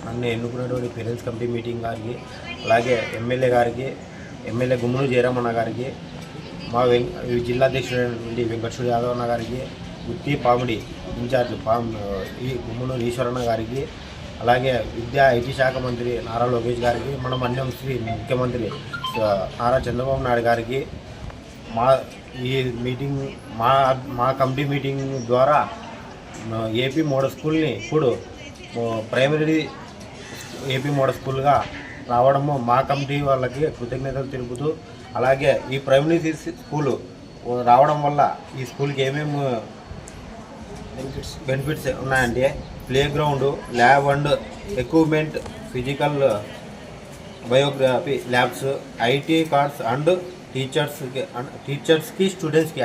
నన్ను ఎన్నుకున్నటువంటి parents committee meeting గారికి, అలాగే ఎమ్మెల్యే గారికి, ఎమ్మెల్యే గుమ్మనూరు జయరామన్న గారికి, మా జిల్లా అధ్యక్షుడైనటువంటి వెంకటేశ్వర యాదవ్ అన్న గారికి, గుత్తి పామిడి ఇన్ఛార్జ్ ఈ గుమ్మనూరు ఈశ్వరన్న గారికి, అలాగే విద్యా ఐటీ శాఖ మంత్రి నారా లోకేష్ గారికి, మన మన్యం శ్రీ ముఖ్యమంత్రి నారా చంద్రబాబు నాయుడు గారికి ఈ మీటింగ్ మా కమిటీ మీటింగ్ ద్వారా ఏపీ మోడల్ స్కూల్ని ఇప్పుడు ప్రైమరీ ఏపీ మోడల్ స్కూల్గా రావడము మా కమిటీ వాళ్ళకి కృతజ్ఞతలు తెలుపుతూ, అలాగే ఈ ప్రైమరీ స్కూలు రావడం వల్ల ఈ స్కూల్కి ఏమేమి బెనిఫిట్స్ ఉన్నాయంటే play ground, lab and equipment, physical biography labs, IT cards and టీచర్స్కి స్టూడెంట్స్కి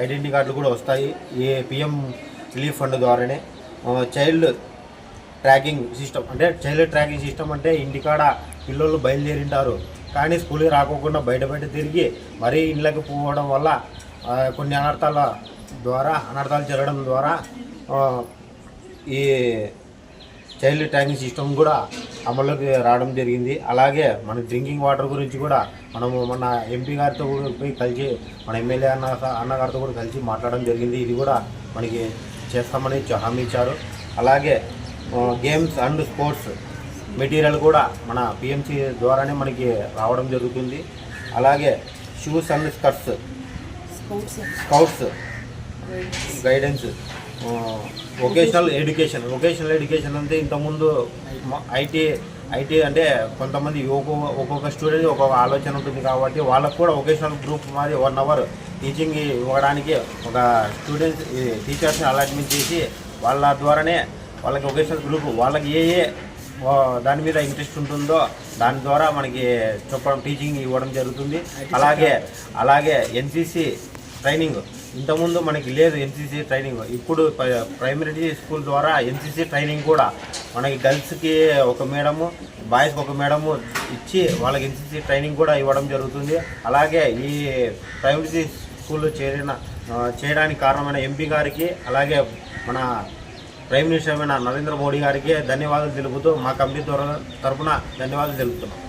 ఐడెంటిటీ కార్డులు కూడా వస్తాయి ఈ పిఎం రిలీఫ్ ఫండ్ ద్వారానే. చైల్డ్ ట్రాకింగ్ సిస్టమ్ అంటే ఇంటికాడ పిల్లలు బయలుదేరింటారు కానీ స్కూల్కి రాకోకుండా బయట తిరిగి మరీ ఇళ్ళకి పోవడం వల్ల కొన్ని అనర్థాలు జరగడం ద్వారా ఈ చైల్డ్ ట్రాకింగ్ సిస్టమ్ కూడా అమల్లోకి రావడం జరిగింది. అలాగే మన డ్రింకింగ్ వాటర్ గురించి కూడా మనము మన ఎంపీ గారితో కూడా పోయి కలిసి, మన ఎమ్మెల్యే అన్నగారితో కూడా కలిసి మాట్లాడడం జరిగింది. ఇది కూడా మనకి చేస్తామని హామీ ఇచ్చారు. అలాగే గేమ్స్ అండ్ స్పోర్ట్స్ మెటీరియల్ కూడా మన పిఎంసి ద్వారానే మనకి రావడం జరుగుతుంది. అలాగే shoes and scouts guidance, vocational education అంటే ఇంతకుముందు ఐటీ అంటే కొంతమంది ఒక్కొక్క స్టూడెంట్ ఒక్కొక్క ఆలోచన ఉంటుంది కాబట్టి వాళ్ళకు కూడా వొకేషనల్ గ్రూప్ మాది 1 hour టీచింగ్ ఇవ్వడానికి ఒక టీచర్స్ని అలాట్మెంట్ చేసి వాళ్ళ ద్వారానే వాళ్ళకి వొకేషనల్ గ్రూప్ వాళ్ళకి ఏ దాని మీద ఇంట్రెస్ట్ ఉంటుందో దాని ద్వారా మనకి చెప్పడం టీచింగ్ ఇవ్వడం జరుగుతుంది. అలాగే ఎన్సీసీ ట్రైనింగ్ ఇంతకుముందు మనకి లేదు. ఎన్సీసీ ట్రైనింగ్ ఇప్పుడు ప్రైమరీ స్కూల్ ద్వారా ఎన్సీసీ ట్రైనింగ్ కూడా మనకి గర్ల్స్కి ఒక మేడము, బాయ్స్కి ఒక మేడము ఇచ్చి వాళ్ళకి ఎన్సీసీ ట్రైనింగ్ కూడా ఇవ్వడం జరుగుతుంది. అలాగే ఈ ప్రైమరీ స్కూల్ చేయడానికి కారణమైన ఎంపీ గారికి, అలాగే మన ప్రైమ్ మినిస్టర్ అయిన నరేంద్ర మోడీ గారికి ధన్యవాదాలు తెలుపుతూ మా కమిటీ తరఫున ధన్యవాదాలు తెలుపుతున్నాం.